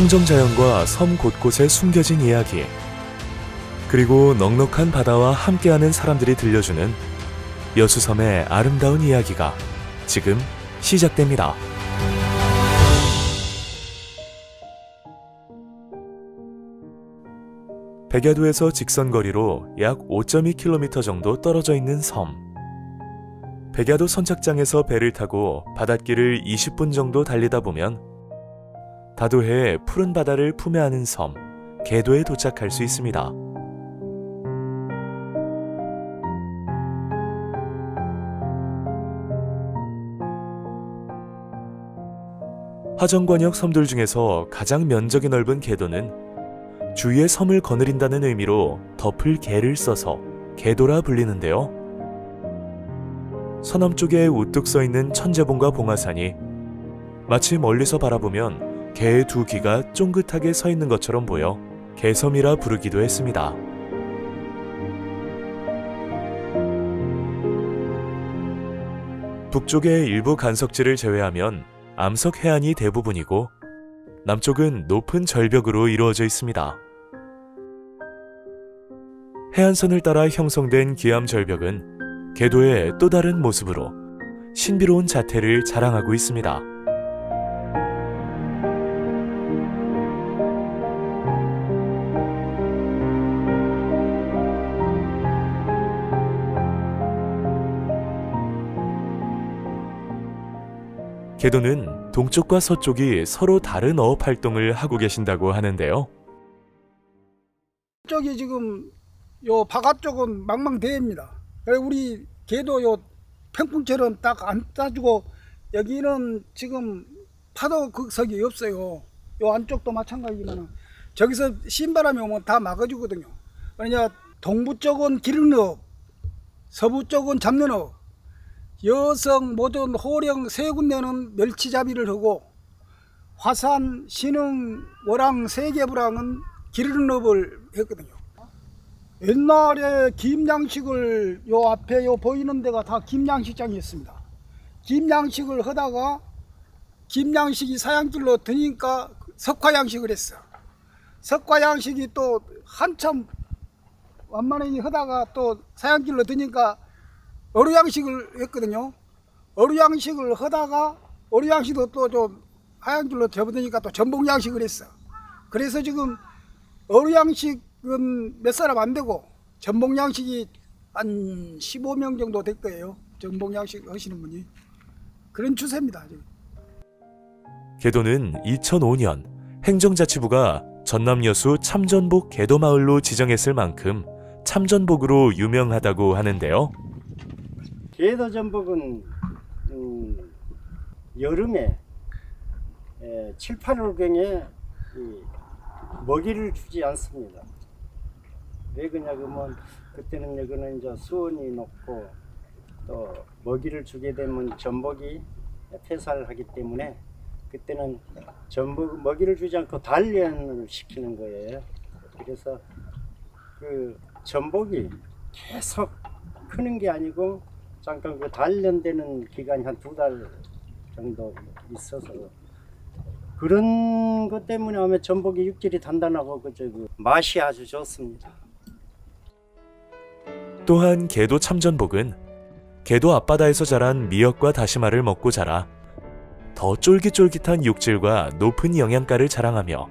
청정자연과 섬 곳곳에 숨겨진 이야기, 그리고 넉넉한 바다와 함께하는 사람들이 들려주는 여수섬의 아름다운 이야기가 지금 시작됩니다. 백야도에서 직선거리로 약 5.2km 정도 떨어져 있는 섬. 백야도 선착장에서 배를 타고 바닷길을 20분 정도 달리다 보면 다도해의 푸른 바다를 품에 안은 섬, 계도에 도착할 수 있습니다. 화정관역 섬들 중에서 가장 면적이 넓은 계도는 주위의 섬을 거느린다는 의미로 덮을 개를 써서 계도라 불리는데요. 서남쪽에 우뚝 서있는 천재봉과 봉화산이 마치 멀리서 바라보면 개의 두 귀가 쫑긋하게 서있는 것처럼 보여 개섬이라 부르기도 했습니다. 북쪽의 일부 간석지를 제외하면 암석 해안이 대부분이고 남쪽은 높은 절벽으로 이루어져 있습니다. 해안선을 따라 형성된 기암 절벽은 계도의 또 다른 모습으로 신비로운 자태를 자랑하고 있습니다. 계도는 동쪽과 서쪽이 서로 다른 어업 활동을 하고 계신다고 하는데요. 저기 지금 요 바깥쪽은 망망대해입니다. 우리 계도 요 평풍처럼 딱 안 따주고 여기는 지금 파도 극석이 없어요. 요 안쪽도 마찬가지지만 저기서 신바람이 오면 다 막아주거든요. 그러니까 동부 쪽은 기름업, 서부 쪽은 잡는업, 여성, 모든, 호령 세 군데는 멸치잡이를 하고 화산, 신흥, 월항, 세계부랑은 기르는업을 했거든요. 옛날에 김양식을 요 앞에 요 보이는 데가 다 김양식장이었습니다. 김양식을 하다가 김양식이 사양길로 드니까 석화양식을 했어. 석화양식이 또 한참 완만히 하다가 또 사양길로 드니까 어류양식을 했거든요. 어류양식을 하다가 어류양식도 또 좀 하양길로 접어드니까 또 전복양식을 했어. 그래서 지금 어류양식은 몇 사람 안 되고 전복양식이 한 15명 정도 될 거예요. 전복양식 하시는 분이. 그런 추세입니다. 지금. 계도는 2005년 행정자치부가 전남여수 참전복 계도마을로 지정했을 만큼 참전복으로 유명하다고 하는데요. 계도 전복은 여름에 7, 8월경에 먹이를 주지 않습니다. 왜 그러냐면 그때는 여기는 이제 수온이 높고 또 먹이를 주게 되면 전복이 폐사를 하기 때문에 그때는 전복 먹이를 주지 않고 단련을 시키는 거예요. 그래서 그 전복이 계속 크는 게 아니고 잠깐 그 단련되는 기간이 한 2달 정도 있어서 그런 것 때문에 아마 전복이 육질이 단단하고 그 맛이 아주 좋습니다. 또한 계도 참전복은 계도 앞바다에서 자란 미역과 다시마를 먹고 자라 더 쫄깃쫄깃한 육질과 높은 영양가를 자랑하며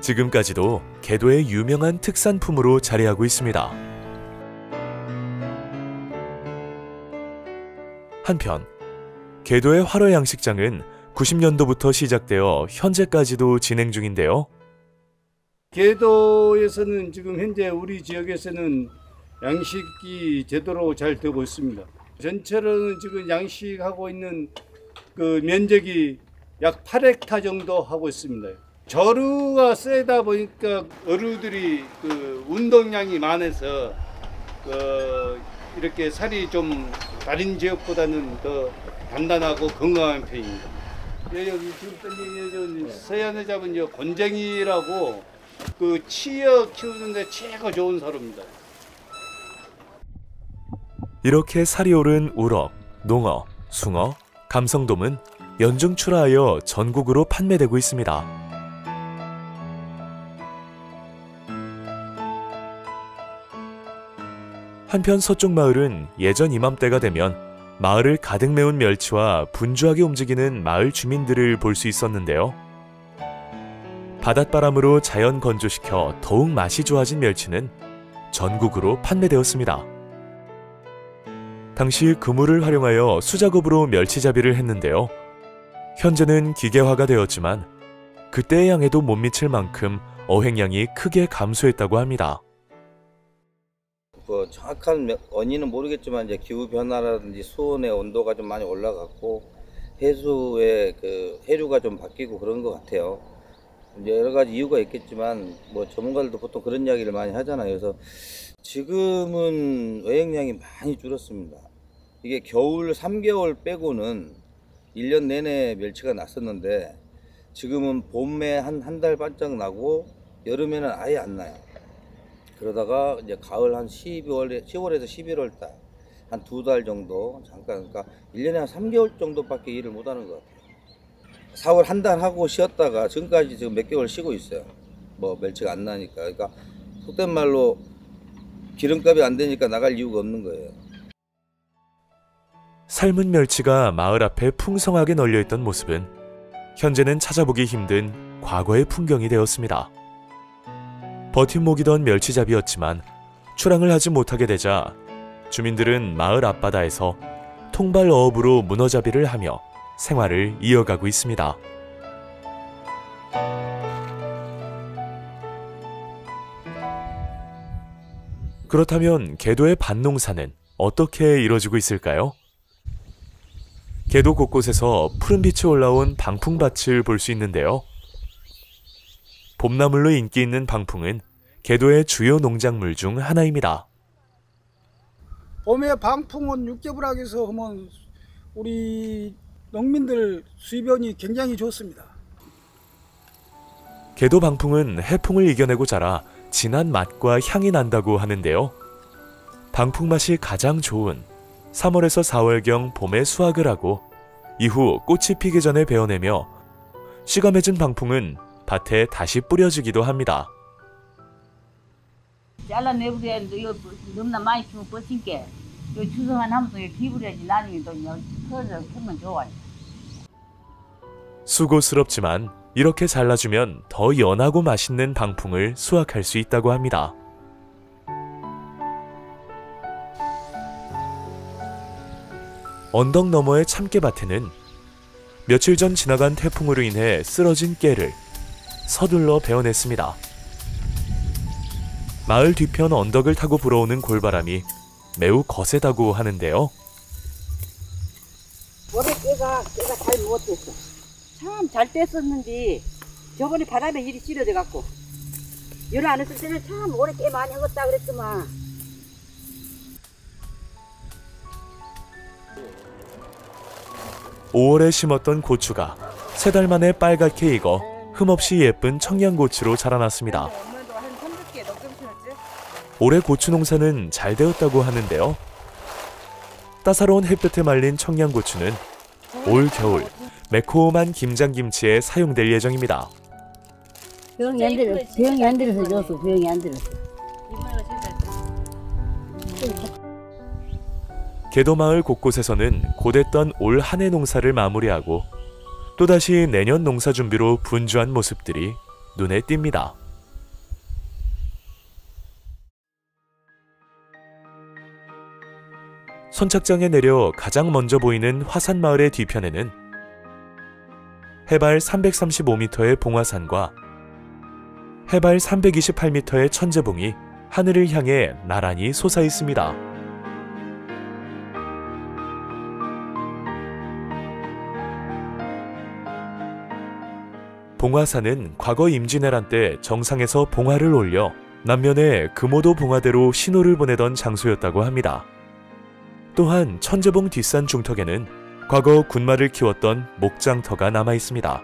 지금까지도 계도의 유명한 특산품으로 자리하고 있습니다. 한편 계도의 활어양식장은 90년도부터 시작되어 현재까지도 진행 중인데요. 계도에서는 지금 현재 우리 지역에서는 양식이 제대로 잘 되고 있습니다. 전체로는 지금 양식하고 있는 그 면적이 약 8헥타 정도 하고 있습니다. 저루가 세다 보니까 어류들이 그 운동량이 많아서 이렇게 살이 좀 다른 지역보다는 더 단단하고 건강한 편입니다. 여기 지금 서해안에 잡은 곤쟁이라고 그 치어 키우는데 최고 좋은 사료입니다. 이렇게 살이 오른 우럭, 농어, 숭어, 감성돔은 연중 출하하여 전국으로 판매되고 있습니다. 한편 서쪽 마을은 예전 이맘때가 되면 마을을 가득 메운 멸치와 분주하게 움직이는 마을 주민들을 볼 수 있었는데요. 바닷바람으로 자연 건조시켜 더욱 맛이 좋아진 멸치는 전국으로 판매되었습니다. 당시 그물을 활용하여 수작업으로 멸치잡이를 했는데요. 현재는 기계화가 되었지만 그때의 양에도 못 미칠 만큼 어획량이 크게 감소했다고 합니다. 정확한 원인은 모르겠지만 이제 기후 변화라든지 수온의 온도가 좀 많이 올라갔고 해수의 그 해류가 좀 바뀌고 그런 것 같아요. 이제 여러 가지 이유가 있겠지만 뭐 전문가들도 보통 그런 이야기를 많이 하잖아요. 그래서 지금은 어획량이 많이 줄었습니다. 이게 겨울 3개월 빼고는 1년 내내 멸치가 났었는데 지금은 봄에 한 달 반짝 나고 여름에는 아예 안 나요. 그러다가 이제 가을 한 10월에서 11월 달 한 2달 정도 잠깐, 그러니까 1년에 한 3개월 정도밖에 일을 못 하는 것 같아요. 4월 한 달 하고 쉬었다가 지금까지 지금 몇 개월 쉬고 있어요. 뭐 멸치가 안 나니까. 그러니까 속된 말로 기름값이 안 되니까 나갈 이유가 없는 거예요. 삶은 멸치가 마을 앞에 풍성하게 널려있던 모습은 현재는 찾아보기 힘든 과거의 풍경이 되었습니다. 버팀목이던 멸치잡이였지만 출항을 하지 못하게 되자 주민들은 마을 앞바다에서 통발 어업으로 문어잡이를 하며 생활을 이어가고 있습니다. 그렇다면 계도의 밭농사는 어떻게 이루어지고 있을까요? 계도 곳곳에서 푸른빛이 올라온 방풍밭을 볼 수 있는데요. 봄나물로 인기 있는 방풍은 계도의 주요 농작물 중 하나입니다. 봄에 방풍은 육개불락에서 하면 우리 농민들 수입원이 굉장히 좋습니다. 계도 방풍은 해풍을 이겨내고 자라 진한 맛과 향이 난다고 하는데요. 방풍 맛이 가장 좋은 3월에서 4월경 봄에 수확을 하고 이후 꽃이 피기 전에 베어내며 씨가 맺은 방풍은 밭에 다시 뿌려주기도 합니다. 잘라내버려야 이거 너무나 많이 주면 버틴게 요 추성한 하면서 기부려야지 나중에 또 터져 크면 좋아요. 수고스럽지만 이렇게 잘라주면 더 연하고 맛있는 방풍을 수확할 수 있다고 합니다. 언덕 너머의 참깨밭에는 며칠 전 지나간 태풍으로 인해 쓰러진 깨를 서둘러 베어냈습니다. 마을 뒤편 언덕을 타고 불어오는 골바람이 매우 거세다고 하는데요. 올해 깨가 잘 못했어. 참 잘 뗐었는데 저번에 바람에 일이 실어져 갖고 열 안 했을 때는 참 올해 깨 많이 먹었다 그랬더만. 5월에 심었던 고추가 3달 만에 빨갛게 익어 흠없이 예쁜 청양고추로 자라났습니다. 올해 고추 농사는 잘 되었다고 하는데요. 따사로운 햇볕에 말린 청양고추는 올 겨울 매콤한 김장김치에 사용될 예정입니다. 병이 안 들어서 줬어. 병이 안 들어서. 계도마을 곳곳에서는 곧했던 올 한 해 농사를 마무리하고 또다시 내년 농사 준비로 분주한 모습들이 눈에 띕니다. 선착장에 내려 가장 먼저 보이는 화산마을의 뒤편에는 해발 335m의 봉화산과 해발 328m의 천제봉이 하늘을 향해 나란히 솟아 있습니다. 봉화산은 과거 임진왜란 때 정상에서 봉화를 올려 남면의 금오도 봉화대로 신호를 보내던 장소였다고 합니다. 또한 천제봉 뒷산 중턱에는 과거 군말을 키웠던 목장터가 남아 있습니다.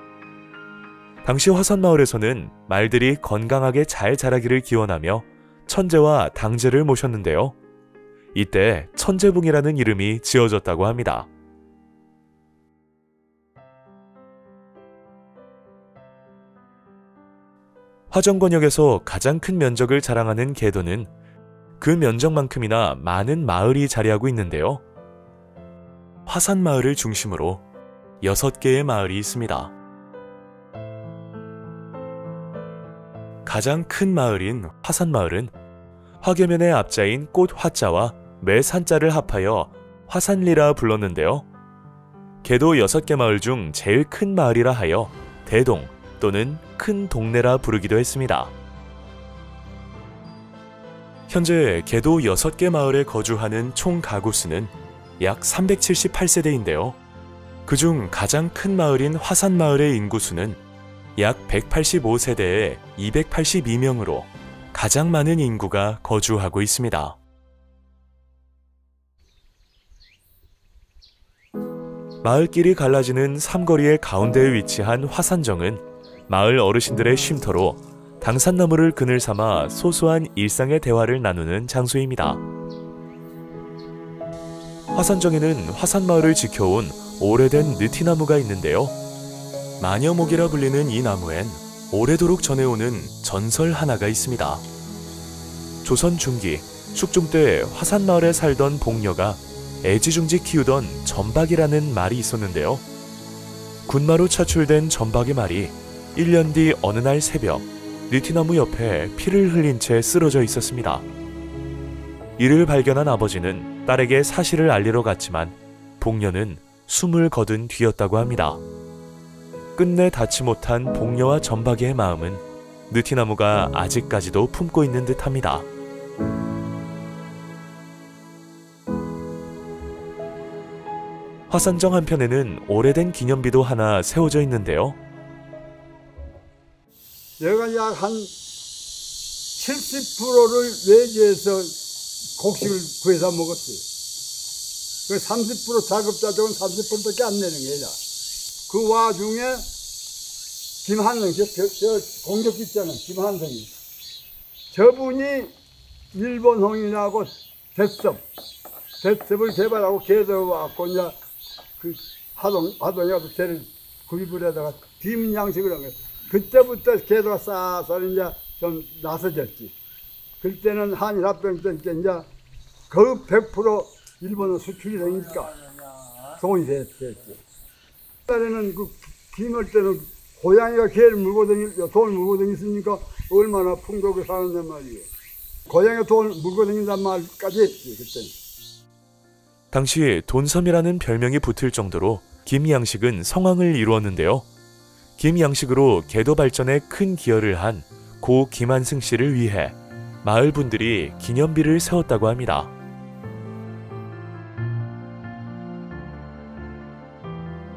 당시 화산마을에서는 말들이 건강하게 잘 자라기를 기원하며 천제와 당제를 모셨는데요. 이때 천제봉이라는 이름이 지어졌다고 합니다. 화정권역에서 가장 큰 면적을 자랑하는 계도는 그 면적만큼이나 많은 마을이 자리하고 있는데요. 화산마을을 중심으로 6개의 마을이 있습니다. 가장 큰 마을인 화산마을은 화계면의 앞자인 꽃 화자와 매 산자를 합하여 화산리라 불렀는데요. 개도 6개 마을 중 제일 큰 마을이라 하여 대동 또는 큰 동네라 부르기도 했습니다. 현재 개도 6개 마을에 거주하는 총 가구 수는 약 378세대인데요. 그중 가장 큰 마을인 화산마을의 인구수는 약 185세대에 282명으로 가장 많은 인구가 거주하고 있습니다. 마을길이 갈라지는 삼거리의 가운데에 위치한 화산정은 마을 어르신들의 쉼터로 당산나무를 그늘 삼아 소소한 일상의 대화를 나누는 장소입니다. 화산정에는 화산마을을 지켜온 오래된 느티나무가 있는데요. 마녀목이라 불리는 이 나무엔 오래도록 전해오는 전설 하나가 있습니다. 조선 중기 숙종 때 화산마을에 살던 복녀가 애지중지 키우던 전박이라는 말이 있었는데요. 군마로 차출된 전박의 말이 1년 뒤 어느 날 새벽 느티나무 옆에 피를 흘린 채 쓰러져 있었습니다. 이를 발견한 아버지는 딸에게 사실을 알리러 갔지만 복녀는 숨을 거둔 뒤였다고 합니다. 끝내 닿지 못한 복녀와 전박이의 마음은 느티나무가 아직까지도 품고 있는 듯합니다. 화산정 한편에는 오래된 기념비도 하나 세워져 있는데요. 내가 약 한 70%를 외지에서 곡식을 구해서 먹었어요. 그 30% 자급자족은 30%밖에 안 내는 거야. 그 와중에 김한성, 저 공격 있잖아요. 김한성이. 저분이 일본 홍인하고 대첩을 개발하고 개도 왔고 이제 그 하동이가도 쟤를 구입을 해다가 김양식을 한 거예요. 그때부터 개도가 쌀쌀 이제 좀 나서졌지. 그때는 한일 합병 때 이제 거의 100% 일본은 수출이 되니까 돈이 됐지. 옛날에는 그 김할 때는 고양이가 개를 물고 돈을 물고 다녔으니까 얼마나 풍족하게 사는단 말이에요. 고양이가 돈을 물고 다닌단 말까지 했지 그때는. 당시 돈섬이라는 별명이 붙을 정도로 김양식은 성황을 이루었는데요. 김양식으로 개도 발전에 큰 기여를 한 고 김한승 씨를 위해 마을 분들이 기념비를 세웠다고 합니다.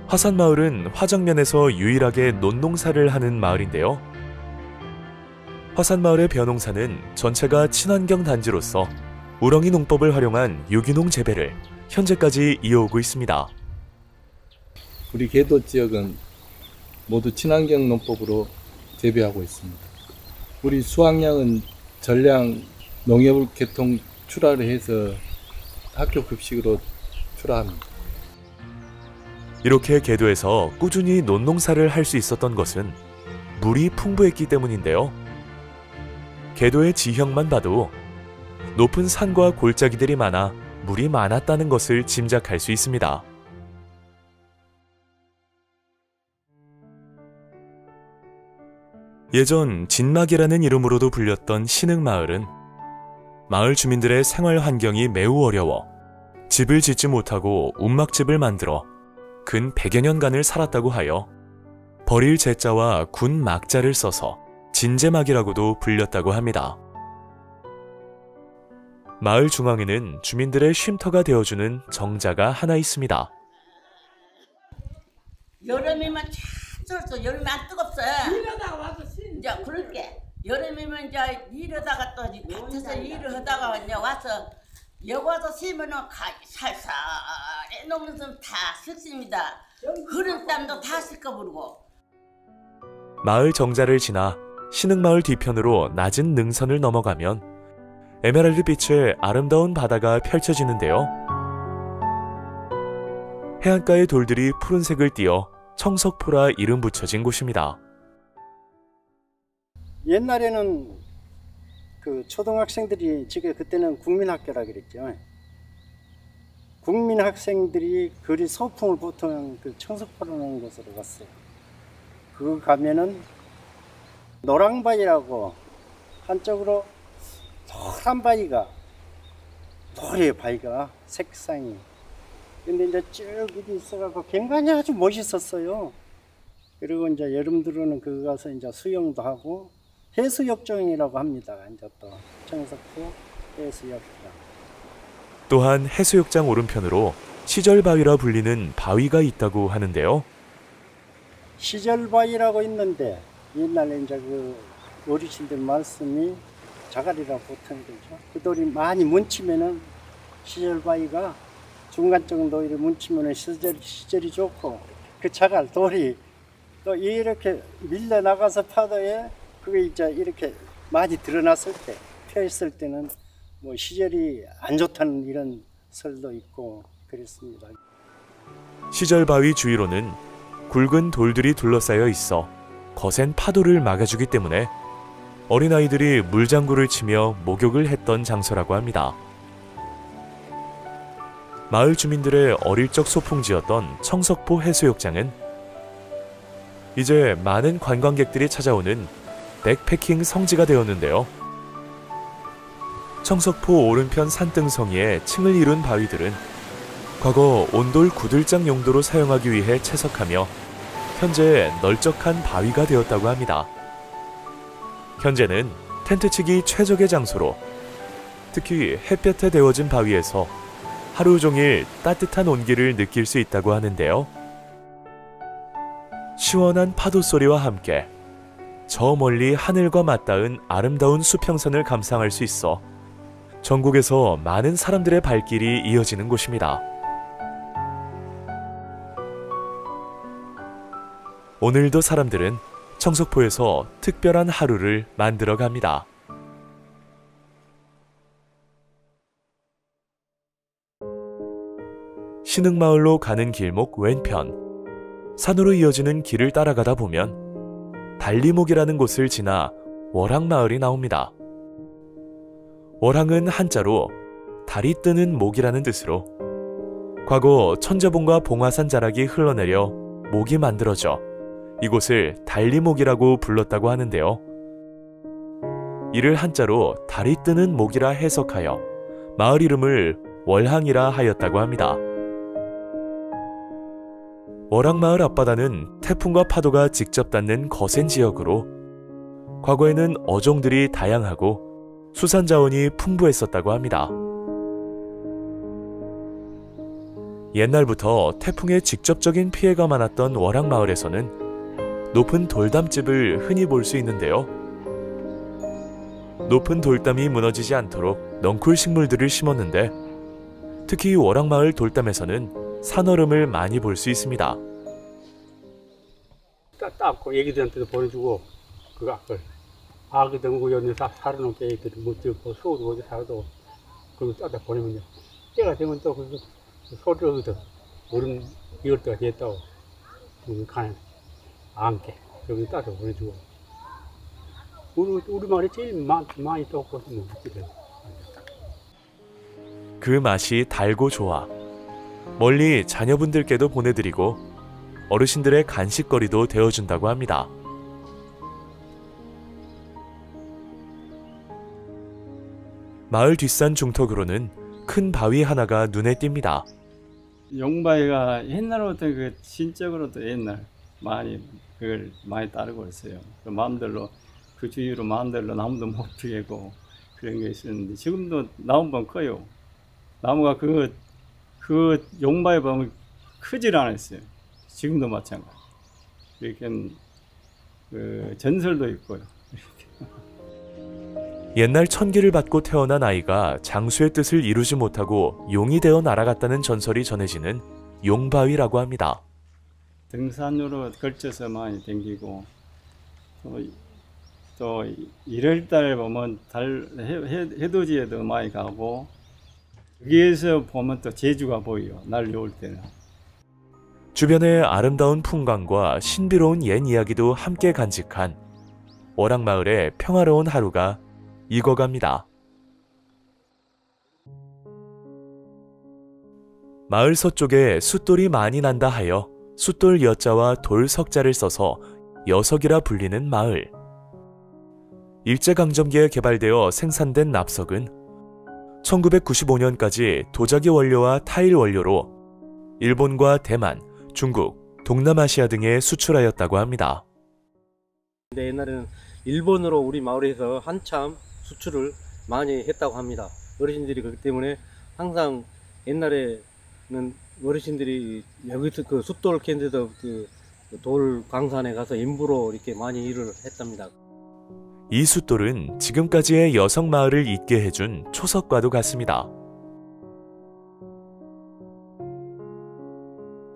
화산마을은 화정면에서 유일하게 논농사를 하는 마을인데요. 화산마을의 벼농사는 전체가 친환경 단지로서 우렁이 농법을 활용한 유기농 재배를 현재까지 이어오고 있습니다. 우리 개도 지역은 모두 친환경 농법으로 재배하고 있습니다. 우리 수확량은 전량 농협 계통 출하를 해서 학교 급식으로 출하합니다. 이렇게 개도에서 꾸준히 논농사를 할 수 있었던 것은 물이 풍부했기 때문인데요. 개도의 지형만 봐도 높은 산과 골짜기들이 많아 물이 많았다는 것을 짐작할 수 있습니다. 예전 진막이라는 이름으로도 불렸던 신흥마을은 마을 주민들의 생활 환경이 매우 어려워 집을 짓지 못하고 움막집을 만들어 근 100여 년간을 살았다고 하여 버릴 제자와 군 막자를 써서 진제막이라고도 불렸다고 합니다. 마을 중앙에는 주민들의 쉼터가 되어주는 정자가 하나 있습니다. 여름이면 참 여름이 안 뜨겁어요. 이러다가 와서 이제 그럴게. 여름이면 이제 이러다가 또 밭에서 일을 하다가 이제 와서 여기 와서 쉬면은 살살 해놓으면 다 습습니다. 흐른 땀도 다 씻어버리고. 마을 정자를 지나 신흥마을 뒤편으로 낮은 능선을 넘어가면 에메랄드 빛의 아름다운 바다가 펼쳐지는데요. 해안가의 돌들이 푸른색을 띠어 청석포라 이름 붙여진 곳입니다. 옛날에는 그 초등학생들이 지금 그때는 국민학교라 그랬죠. 국민학생들이 그리 소풍을 보통 그 청석포라는 곳으로 갔어요. 그 가면은 노랑바위라고 한쪽으로 노란 바위가 노래 바위가 색상이 근데 이제 쭉 이렇게 있어갖고 굉장히 아주 멋있었어요. 그리고 이제 여름 들어오는 그 가서 이제 수영도 하고 해수욕장이라고 합니다. 이제 또 청석포 해수욕장. 또한 해수욕장 오른편으로 시절바위라 불리는 바위가 있다고 하는데요. 시절바위라고 있는데 옛날에 이제 그 어르신들 말씀이 자갈이라고 보통 그러죠. 그 돌이 많이 뭉치면은 시절바위가 중간 정도 이렇게 뭉치면은 시절이 좋고 그 자갈 돌이 또 이렇게 밀려 나가서 파도에 그게 이제 이렇게 많이 드러났을 때 펴 있을 때는 뭐 시절이 안 좋다는 이런 설도 있고 그랬습니다. 시절바위 주위로는 굵은 돌들이 둘러싸여 있어 거센 파도를 막아주기 때문에 어린아이들이 물장구를 치며 목욕을 했던 장소라고 합니다. 마을 주민들의 어릴 적 소풍지였던 청석포 해수욕장은 이제 많은 관광객들이 찾아오는 백패킹 성지가 되었는데요. 청석포 오른편 산등성이에 층을 이룬 바위들은 과거 온돌 구들장 용도로 사용하기 위해 채석하며 현재 널쩍한 바위가 되었다고 합니다. 현재는 텐트 치기 최적의 장소로 특히 햇볕에 데워진 바위에서 하루 종일 따뜻한 온기를 느낄 수 있다고 하는데요. 시원한 파도 소리와 함께 저 멀리 하늘과 맞닿은 아름다운 수평선을 감상할 수 있어 전국에서 많은 사람들의 발길이 이어지는 곳입니다. 오늘도 사람들은 청석포에서 특별한 하루를 만들어 갑니다. 신흥마을로 가는 길목 왼편, 산으로 이어지는 길을 따라가다 보면 달리목이라는 곳을 지나 월항마을이 나옵니다. 월항은 한자로 달이 뜨는 목이라는 뜻으로 과거 천자봉과 봉화산 자락이 흘러내려 목이 만들어져 이곳을 달리목이라고 불렀다고 하는데요. 이를 한자로 달이 뜨는 목이라 해석하여 마을 이름을 월항이라 하였다고 합니다. 월항마을 앞바다는 태풍과 파도가 직접 닿는 거센 지역으로 과거에는 어종들이 다양하고 수산자원이 풍부했었다고 합니다. 옛날부터 태풍의 직접적인 피해가 많았던 월항마을에서는 높은 돌담집을 흔히 볼 수 있는데요. 높은 돌담이 무너지지 않도록 넝쿨 식물들을 심었는데 특히 월항마을 돌담에서는 산얼음을 많이 볼 수 있습니다. 닦고 애기들한테도 보내주고 그 악을 아기 등고 연내 살아놓게 애기들이 못 듣고 소도 어디 살아도 그걸 따다 보내면요 때가 되면 또 그 소리를 얻어 얼음 이럴 때가 됐다고 가는 안게 여기 따다 보내주고 우리 말이 제일 많이 떴고 그 맛이 달고 좋아 멀리 자녀분들께도 보내드리고 어르신들의 간식거리도 되어준다고 합니다. 마을 뒷산 중턱으로는 큰 바위 하나가 눈에 띕니다. 용바위가 옛날부터 그 신적으로도 옛날 그걸 많이 따르고 있어요. 그 마음대로 그 주위로 마음대로 나무도 못 피우고 그런 게 있었는데 지금도 나무만 커요. 나무가 그 용바위 보면 크질 않았어요. 지금도 마찬가지. 이렇게 그 전설도 있고요. 옛날 천기를 받고 태어난 아이가 장수의 뜻을 이루지 못하고 용이 되어 날아갔다는 전설이 전해지는 용바위라고 합니다. 등산으로 걸쳐서 많이 댕기고 또 1월달 보면 해돋이에도 많이 가고 여기에서 보면 또 제주가 보여요. 날이 올 때는. 주변의 아름다운 풍광과 신비로운 옛 이야기도 함께 간직한 월항마을의 평화로운 하루가 익어갑니다. 마을 서쪽에 숫돌이 많이 난다 하여 숫돌 여자와 돌 석자를 써서 여석이라 불리는 마을. 일제강점기에 개발되어 생산된 납석은 1995년까지 도자기 원료와 타일 원료로 일본과 대만, 중국, 동남아시아 등에 수출하였다고 합니다. 근데 옛날에는 일본으로 우리 마을에서 한참 수출을 많이 했다고 합니다. 어르신들이 그렇기 때문에 항상 옛날에는 어르신들이 여기서 그 숫돌 캔데도 그 돌 광산에 가서 임부로 이렇게 많이 일을 했답니다. 이 숫돌은 지금까지의 여성 마을을 잇게 해준 초석과도 같습니다.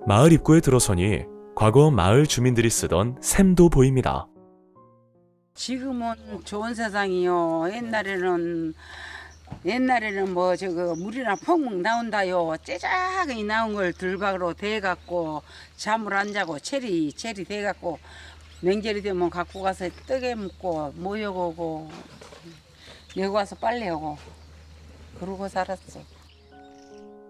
마을 입구에 들어서니 과거 마을 주민들이 쓰던 샘도 보입니다. 지금은 좋은 세상이요. 옛날에는 뭐 저거 물이나 펑펑 나온다요. 째작이 나온 걸 들박으로 대갖고 잠을 안 자고 체리 대갖고 명절이 되면 갖고 가서 떡에 묻고 모여오고 여기 와서 빨래하고 그러고 살았어.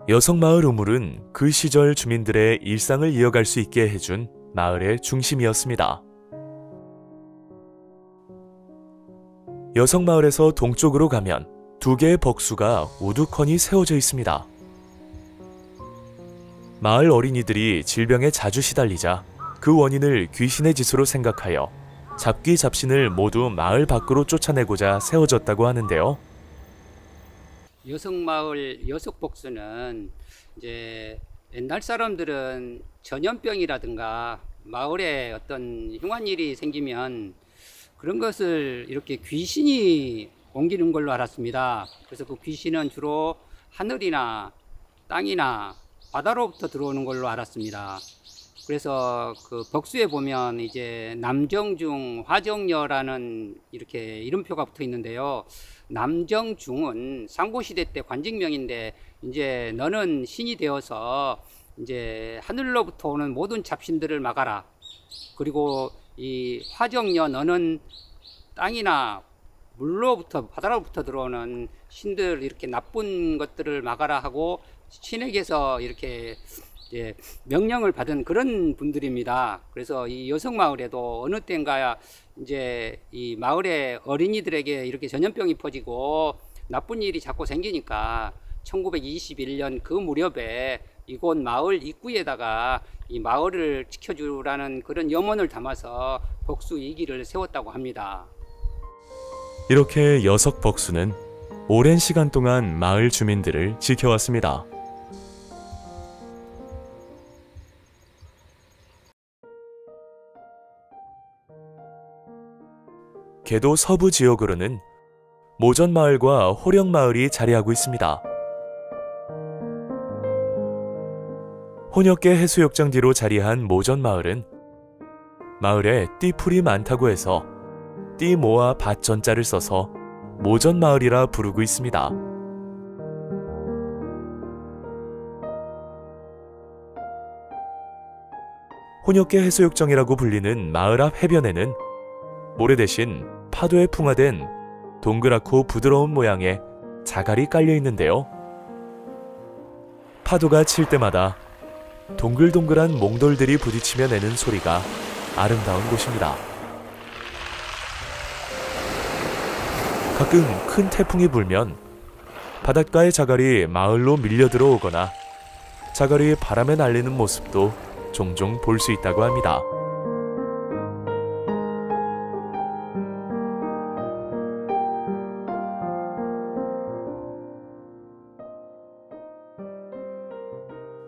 여성마을 우물은 그 시절 주민들의 일상을 이어갈 수 있게 해준 마을의 중심이었습니다. 여성마을에서 동쪽으로 가면 2개의 벅수가 우두커니 세워져 있습니다. 마을 어린이들이 질병에 자주 시달리자 그 원인을 귀신의 짓으로 생각하여 잡귀 잡신을 모두 마을 밖으로 쫓아내고자 세워졌다고 하는데요. 여성마을 여석복수는 이제 옛날 사람들은 전염병이라든가 마을에 어떤 흉한 일이 생기면 그런 것을 이렇게 귀신이 옮기는 걸로 알았습니다. 그래서 그 귀신은 주로 하늘이나 땅이나 바다로부터 들어오는 걸로 알았습니다. 그래서 그 벅수에 보면 이제 남정중, 화정여라는 이렇게 이름표가 붙어 있는데요. 남정중은 상고시대 때 관직명인데 이제 너는 신이 되어서 이제 하늘로부터 오는 모든 잡신들을 막아라. 그리고 이 화정여 너는 땅이나 물로부터 바다로부터 들어오는 신들 이렇게 나쁜 것들을 막아라 하고 신에게서 이렇게 이제 명령을 받은 그런 분들입니다. 그래서 이 여성마을에도 어느 때인가 이제 이 마을의 어린이들에게 이렇게 전염병이 퍼지고 나쁜 일이 자꾸 생기니까 1921년 그 무렵에 이곳 마을 입구에다가 이 마을을 지켜주라는 그런 염원을 담아서 벅수 2기를 세웠다고 합니다. 이렇게 여석 벅수는 오랜 시간 동안 마을 주민들을 지켜왔습니다. 계도 서부 지역으로는 모전마을과 호령마을이 자리하고 있습니다. 혼역계 해수욕장 뒤로 자리한 모전마을은 마을에 띠풀이 많다고 해서 띠 모아 밭 전자를 써서 모전마을이라 부르고 있습니다. 혼역계 해수욕장이라고 불리는 마을 앞 해변에는 모래 대신 파도에 풍화된 동그랗고 부드러운 모양의 자갈이 깔려 있는데요. 파도가 칠 때마다 동글동글한 몽돌들이 부딪히며 내는 소리가 아름다운 곳입니다. 가끔 큰 태풍이 불면 바닷가의 자갈이 마을로 밀려 들어오거나 자갈이 바람에 날리는 모습도 종종 볼 수 있다고 합니다.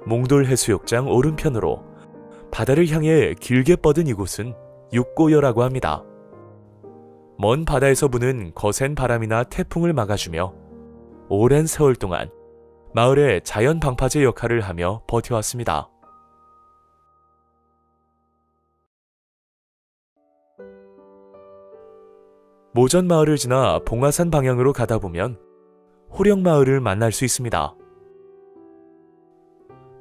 몽돌 해수욕장 오른편으로 바다를 향해 길게 뻗은 이곳은 육고여라고 합니다. 먼 바다에서 부는 거센 바람이나 태풍을 막아주며 오랜 세월 동안 마을의 자연 방파제 역할을 하며 버텨왔습니다. 모전마을을 지나 봉화산 방향으로 가다 보면 호령마을을 만날 수 있습니다.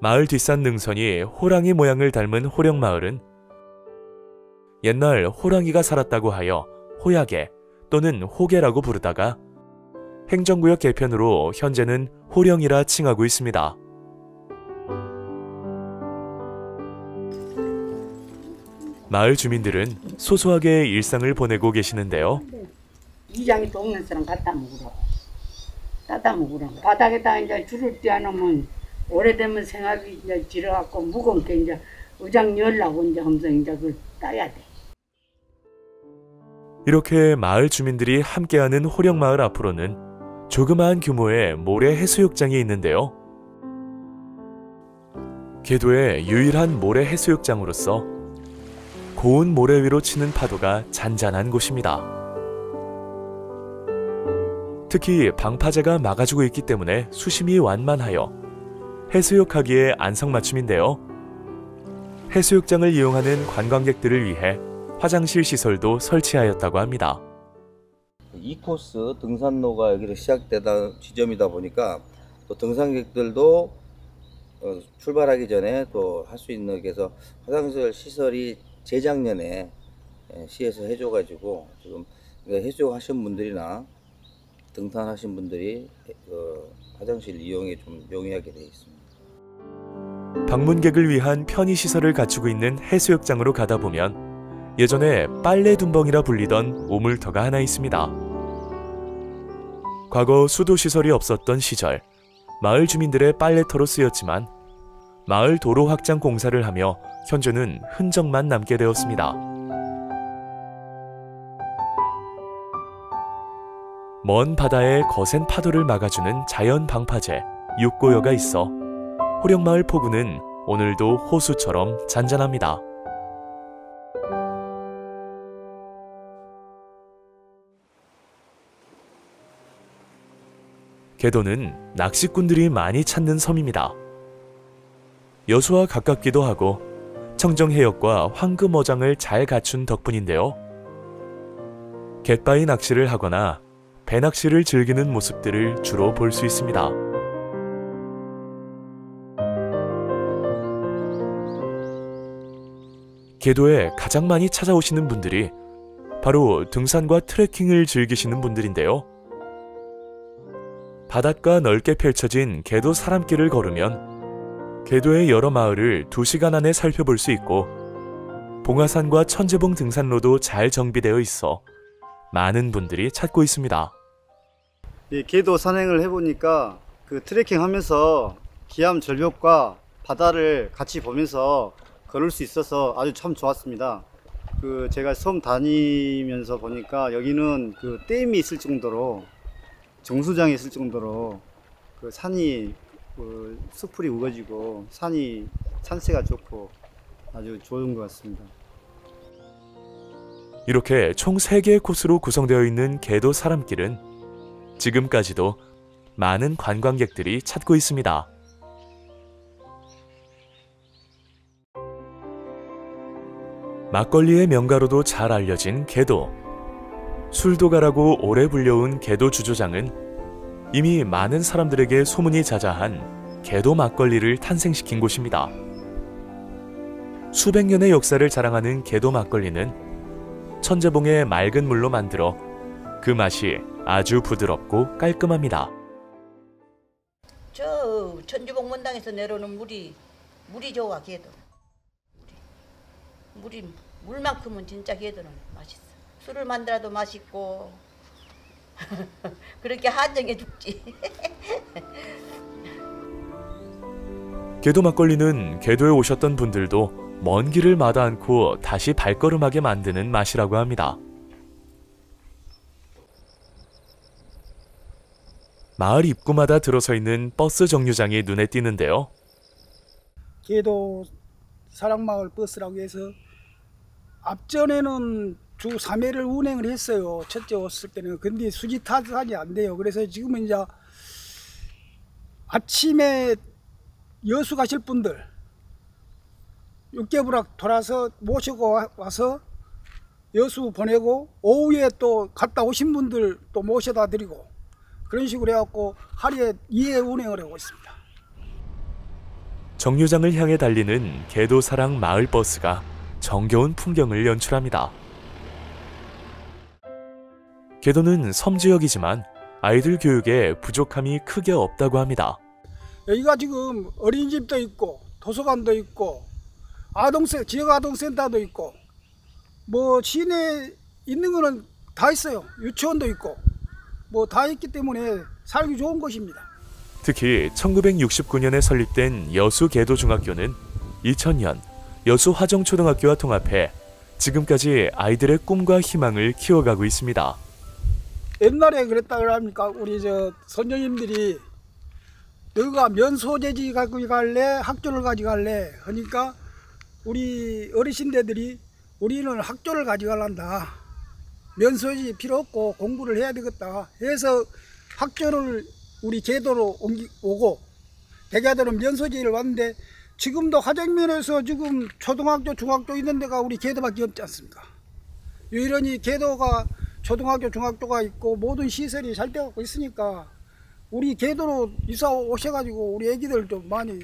마을 뒷산 능선이 호랑이 모양을 닮은 호령마을은 옛날 호랑이가 살았다고 하여 호약에 또는 호계라고 부르다가 행정구역 개편으로 현재는 호령이라 칭하고 있습니다. 마을 주민들은 소소하게 일상을 보내고 계시는데요. 이장이 또 없는 사람 갖다 먹으라. 바닥에다 이제 줄을 떼어놓으면 오래되면 생각이 이제 지러갖고 무거운 게 이제 의장 열라고 이제 하면서 이제 그걸 따야 돼. 이렇게 마을 주민들이 함께하는 호령마을 앞으로는 조그마한 규모의 모래 해수욕장이 있는데요. 계도의 유일한 모래 해수욕장으로서 고운 모래 위로 치는 파도가 잔잔한 곳입니다. 특히 방파제가 막아주고 있기 때문에 수심이 완만하여 해수욕하기에 안성맞춤인데요. 해수욕장을 이용하는 관광객들을 위해 화장실 시설도 설치하였다고 합니다. 이 코스 등산로가 여기로 시작되다 지점이다 보니까 또 등산객들도 출발하기 전에 또 할 수 있는 그래서 화장실 시설이 재작년에 시에서 해줘가지고 지금 해수욕하신 분들이나 등산하신 분들이 화장실 이용에 좀 용이하게 되어 있습니다. 방문객을 위한 편의시설을 갖추고 있는 해수욕장으로 가다 보면 예전에 빨래둔벙이라 불리던 오물터가 하나 있습니다. 과거 수도시설이 없었던 시절 마을 주민들의 빨래터로 쓰였지만 마을 도로 확장 공사를 하며 현재는 흔적만 남게 되었습니다. 먼 바다의 거센 파도를 막아주는 자연 방파제 육고여가 있어 호령마을 포구는 오늘도 호수처럼 잔잔합니다. 계도는 낚시꾼들이 많이 찾는 섬입니다. 여수와 가깝기도 하고 청정해역과 황금어장을 잘 갖춘 덕분인데요. 갯바위 낚시를 하거나 배낚시를 즐기는 모습들을 주로 볼 수 있습니다. 계도에 가장 많이 찾아오시는 분들이 바로 등산과 트레킹을 즐기시는 분들인데요. 바닷가 넓게 펼쳐진 계도 사람길을 걸으면 계도의 여러 마을을 2시간 안에 살펴볼 수 있고 봉화산과 천재봉 등산로도 잘 정비되어 있어 많은 분들이 찾고 있습니다. 이 계도 산행을 해보니까 그 트레킹 하면서 기암 절벽과 바다를 같이 보면서 걸을 수 있어서 아주 참 좋았습니다. 그 제가 섬 다니면서 보니까 여기는 그 댐이 있을 정도로 정수장이 있을 정도로 그 산이 숲풀이 우거지고 산세가 좋고 아주 좋은 것 같습니다. 이렇게 총 3개의 코스로 구성되어 있는 계도 사람길은 지금까지도 많은 관광객들이 찾고 있습니다. 막걸리의 명가로도 잘 알려진 계도. 술도가라고 오래 불려온 계도 주조장은 이미 많은 사람들에게 소문이 자자한 계도 막걸리를 탄생시킨 곳입니다. 수백 년의 역사를 자랑하는 계도 막걸리는 천재봉의 맑은 물로 만들어 그 맛이 아주 부드럽고 깔끔합니다. 저 천주봉 문당에서 내려오는 물이 좋아. 계도 물만큼은 진짜 계도는 맛있어. 술을 만들어도 맛있고 그렇게 한정해 죽지. 계도 막걸리는 계도에 오셨던 분들도 먼 길을 마다 않고 다시 발걸음하게 만드는 맛이라고 합니다. 마을 입구마다 들어서 있는 버스 정류장이 눈에 띄는데요. 계도 사랑마을 버스라고 해서 앞전에는 주 3회를 운행을 했어요. 첫째 왔을 때는. 근데 수지 타산이 안 돼요. 그래서 지금은 이제 아침에 여수 가실 분들 육개부락 돌아서 모시고 와서 여수 보내고 오후에 또 갔다 오신 분들 또 모셔다 드리고 그런 식으로 해갖고 하루에 2회 운행을 하고 있습니다. 정류장을 향해 달리는 계도 사랑 마을 버스가 정겨운 풍경을 연출합니다. 개도는 섬 지역이지만 아이들 교육에 부족함이 크게 없다고 합니다. 여기가 지금 어린이집도 있고 도서관도 있고 지역 아동센터도 있고 뭐 시내에 있는 거는 다 있어요. 유치원도 있고 뭐 다 있기 때문에 살기 좋은 곳입니다. 특히 1969년에 설립된 여수 개도중학교는 2000년 여수 화정초등학교와 통합해 지금까지 아이들의 꿈과 희망을 키워가고 있습니다. 옛날에 그랬다 그럽니까? 우리 선생님들이 너가 면소재지 가지고 갈래? 학교를 가져갈래? 하니까 우리 어르신들이 우리는 학교를 가져갈란다. 면소재지 필요 없고 공부를 해야 되겠다. 해서 학교를 우리 개도로 오고 백야도는 면소재를 왔는데 지금도 화정면에서 지금 초등학교, 중학교 있는 데가 우리 개도밖에 없지 않습니까? 이러니 개도가 초등학교, 중학교가 있고 모든 시설이 잘 되고 있으니까 우리 개도로 이사 오셔가지고 우리 애기들 좀 많이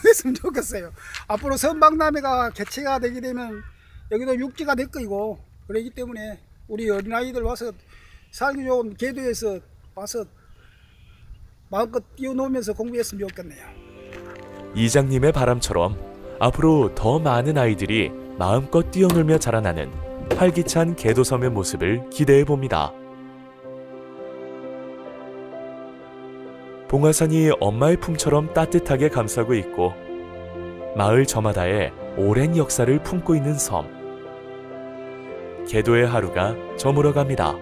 그랬으면 좋겠어요. 앞으로 선박남해가 개최가 되게 되면 여기도 육지가 될 거이고 그러기 때문에 우리 어린아이들 와서 살기 좋은 개도에서 와서 마음껏 뛰어놀면서 공부했으면 좋겠네요. 이장님의 바람처럼 앞으로 더 많은 아이들이 마음껏 뛰어놀며 자라나는 활기찬 개도섬의 모습을 기대해 봅니다. 봉화산이 엄마의 품처럼 따뜻하게 감싸고 있고 마을 저마다의 오랜 역사를 품고 있는 섬. 개도의 하루가 저물어 갑니다.